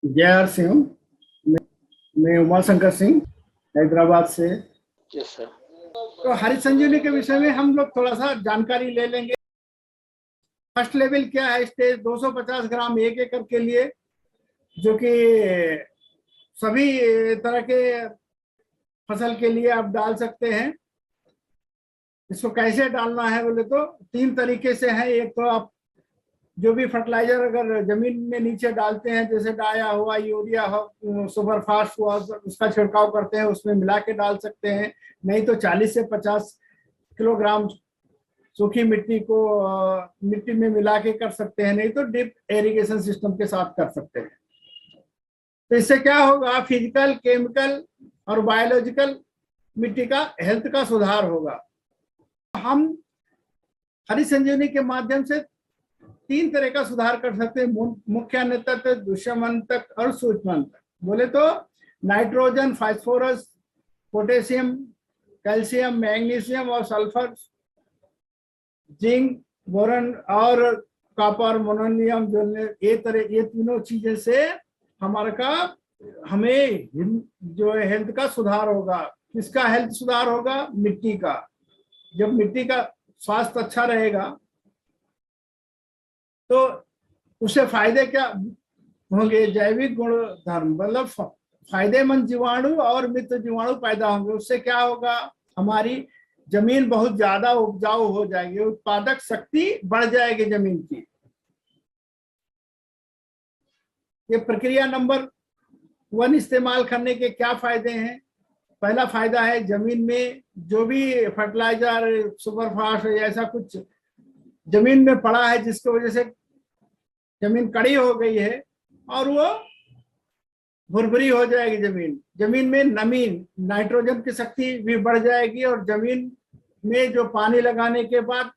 जय हर सिंह। मैं उमा शंकर सिंह हैदराबाद से। Yes sir. तो हरी संजीवनी के विषय में हम लोग थोड़ा सा जानकारी ले लेंगे। फर्स्ट लेवल क्या है? स्टेज 250 ग्राम एक एकड़ के लिए, जो कि सभी तरह के फसल के लिए आप डाल सकते हैं। इसको कैसे डालना है बोले तो तीन तरीके से है। एक तो आप जो भी फर्टिलाइजर अगर जमीन में नीचे डालते हैं, जैसे डाया हुआ, यूरिया हो, सुपर फास्ट हुआ, उसका छिड़काव करते हैं, उसमें मिला के डाल सकते हैं। नहीं तो 40 से 50 किलोग्राम सूखी मिट्टी को मिट्टी में मिला के कर सकते हैं। नहीं तो ड्रिप इरिगेशन सिस्टम के साथ कर सकते हैं। तो इससे क्या होगा? फिजिकल, केमिकल और बायोलॉजिकल मिट्टी का हेल्थ का सुधार होगा। हम हरी संजीवनी के माध्यम से तीन तरह का सुधार कर सकते हैं: मुख्य तत्व, दुष्यमंतक और सूक्ष्मंतक। बोले तो nitrogen, phosphorus, potassium, calcium, magnesium और सल्फर, जिंक, बोरन और कॉपर, मोनोनियम, जो ये तीनों चीजें से हमें जो है हेल्थ का सुधार होगा। किसका हेल्थ सुधार होगा? मिट्टी का। जब मिट्टी का स्वास्थ्य अच्छा रहेगा तो उससे फायदे क्या होंगे? जैविक गुण धर्म, मतलब फायदेमंद जीवाणु और मित्र जीवाणु पैदा होंगे। उससे क्या होगा? हमारी जमीन बहुत ज्यादा उपजाऊ हो जाएगी, उत्पादक शक्ति बढ़ जाएगी जमीन की। ये प्रक्रिया नंबर 1 इस्तेमाल करने के क्या फायदे हैं? पहला फायदा है, जमीन में जो भी फर्टिलाइजर, सुपरफास्ट ऐसा कुछ जमीन में पड़ा है जिसकी वजह से जमीन कड़ी हो गई है और वो भुरभुरी हो जाएगी जमीन। जमीन में नमी, नाइट्रोजन की शक्ति भी बढ़ जाएगी और जमीन में जो पानी लगाने के बाद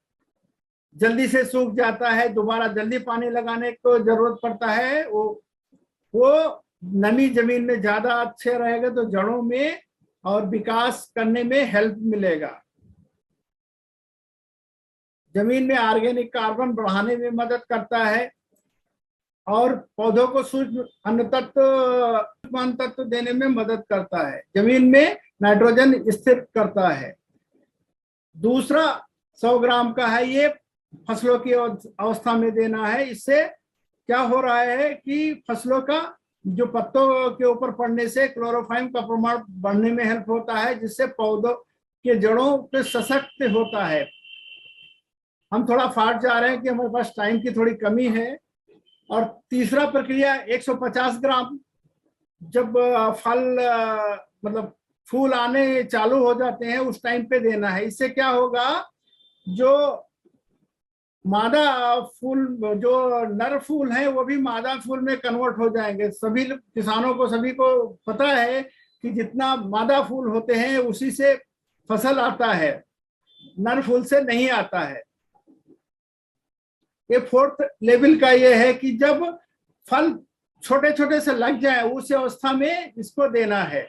जल्दी से सूख जाता है, दोबारा जल्दी पानी लगाने को जरूरत पड़ता है, वो नमी जमीन में ज्यादा अच्छे रहेगा तो जड़ों में और विकास करने में हेल्प मिलेगा। जमीन में ऑर्गेनिक कार्बन बढ़ाने में मदद करता है और पौधों को सूक्ष्म अन्न तत्व देने में मदद करता है। जमीन में नाइट्रोजन स्थिर करता है। दूसरा 100 ग्राम का है, ये फसलों की अवस्था में देना है। इससे क्या हो रहा है कि फसलों का जो पत्तों के ऊपर पड़ने से क्लोरोफाइम का प्रमाण बढ़ने में हेल्प होता है, जिससे पौधों के जड़ों पे सशक्त होता है। हम थोड़ा फास्ट जा रहे हैं कि हमारे पास टाइम की थोड़ी कमी है। और तीसरा प्रक्रिया 150 ग्राम जब फल मतलब फूल आने चालू हो जाते हैं उस टाइम पे देना है। इससे क्या होगा? जो मादा फूल, जो नर फूल है वो भी मादा फूल में कन्वर्ट हो जाएंगे। सभी किसानों को, सभी को पता है कि जितना मादा फूल होते हैं उसी से फसल आता है, नर फूल से नहीं आता है। ये फोर्थ लेवल का ये है कि जब फल छोटे छोटे से लग जाए उस अवस्था में इसको देना है।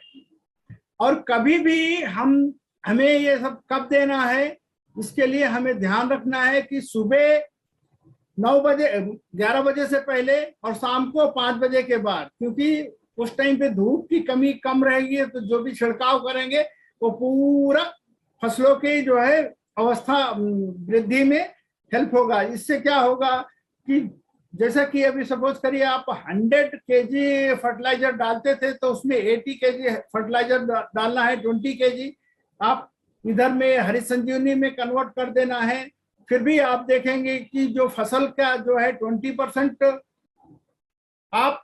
और कभी भी हमें ये सब कब देना है, इसके लिए हमें ध्यान रखना है कि सुबह 9 बजे, 11 बजे से पहले और शाम को 5 बजे के बाद, क्योंकि उस टाइम पे धूप की कमी कम रहेगी तो जो भी छिड़काव करेंगे वो पूरा फसलों की जो है अवस्था वृद्धि में हेल्प होगा। इससे क्या होगा कि जैसा कि अभी सपोज करिए आप 100 केजी फर्टिलाइजर डालते थे तो उसमें 80 केजी फर्टिलाइजर डालना है, 20 केजी आप इधर में हरी संजीवनी में कन्वर्ट कर देना है। फिर भी आप देखेंगे कि जो फसल का जो है 20% आप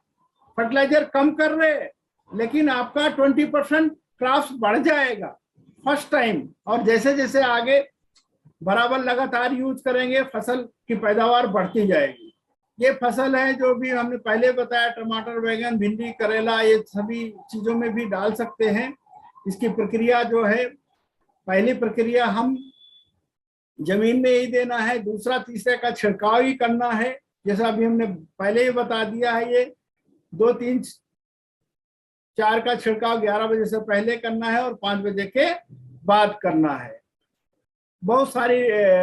फर्टिलाइजर कम कर रहे हैं, लेकिन आपका 20% क्रॉप्स बढ़ जाएगा फर्स्ट टाइम। और जैसे जैसे आगे बराबर लगातार यूज करेंगे फसल की पैदावार बढ़ती जाएगी। ये फसल है जो भी हमने पहले बताया, टमाटर, बैंगन, भिंडी, करेला, ये सभी चीजों में भी डाल सकते हैं। इसकी प्रक्रिया जो है, पहली प्रक्रिया हम जमीन में ही देना है, दूसरा तीसरे का छिड़काव ही करना है। जैसा अभी हमने पहले ही बता दिया है, ये 2, 3, 4 का छिड़काव 11 बजे से पहले करना है और 5 बजे के बाद करना है। बहुत सारी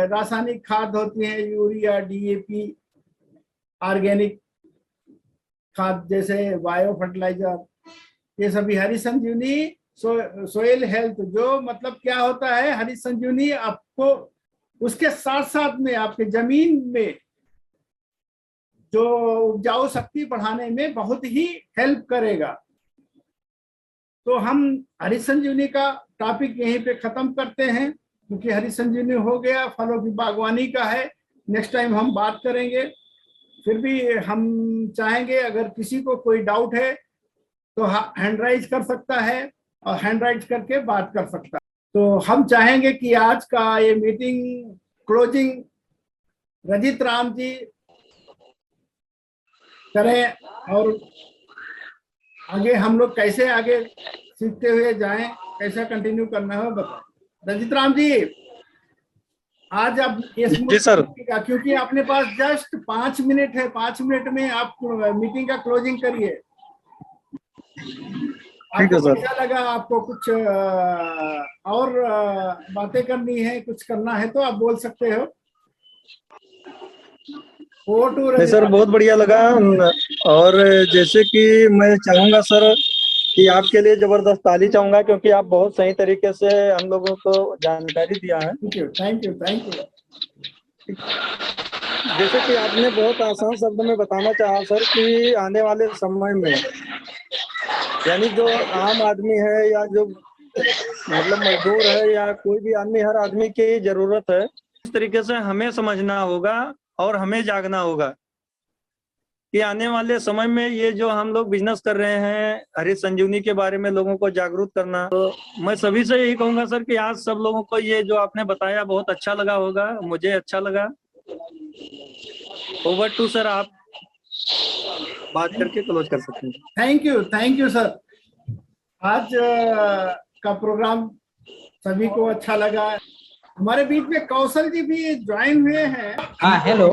रासायनिक खाद होती हैं, यूरिया, DAP, ऑर्गेनिक खाद जैसे बायो फर्टिलाइजर, ये सभी हरी संजीवनी सोइल हेल्थ, जो मतलब क्या होता है, हरी संजीवनी आपको उसके साथ साथ में आपके जमीन में जो उपजाऊ शक्ति बढ़ाने में बहुत ही हेल्प करेगा। तो हम हरी संजीवनी का टॉपिक यहीं पे खत्म करते हैं, क्योंकि हरी संजीवनी हो गया, फलों की बागवानी का है, नेक्स्ट टाइम हम बात करेंगे। फिर भी हम चाहेंगे अगर किसी को कोई डाउट है तो हैंड राइज कर सकता है और हैंड राइज करके बात कर सकता है। तो हम चाहेंगे कि आज का ये मीटिंग क्लोजिंग रजित राम जी करें, और आगे हम लोग कैसे आगे सीखते हुए जाएं, कैसा कंटिन्यू करना है बताएं। रजित राम जी, आज आप ये जी सर, क्योंकि अपने पास जस्ट 5 मिनट है, 5 मिनट में आप मीटिंग का क्लोजिंग करिए। ठीक है आपको सर। कैसा लगा? आपको कुछ और बातें करनी है, कुछ करना है तो आप बोल सकते हो। नहीं सर, बहुत बढ़िया लगा। और जैसे कि मैं चाहूंगा सर कि आपके लिए जबरदस्त ताली चाहूंगा, क्योंकि आप बहुत सही तरीके से हम लोगों को जानकारी दिया है। Thank you. जैसे कि आपने बहुत आसान शब्द में बताना चाहा सर कि आने वाले समय में यानी जो आम आदमी है या जो मतलब मजदूर है या कोई भी आदमी, हर आदमी की जरूरत है। इस तरीके से हमें समझना होगा और हमें जागना होगा कि आने वाले समय में ये जो हम लोग बिजनेस कर रहे हैं, हरी संजीवनी के बारे में लोगों को जागरूक करना। तो मैं सभी से यही कहूंगा सर कि आज सब लोगों को ये जो आपने बताया बहुत अच्छा लगा होगा, मुझे अच्छा लगा। ओवर टू सर, आप बात करके क्लोज कर सकते हैं। Thank you sir. आज का प्रोग्राम सभी को अच्छा लगा। हमारे बीच में कौशल जी भी ज्वाइन हुए हैं। हाँ, हेलो।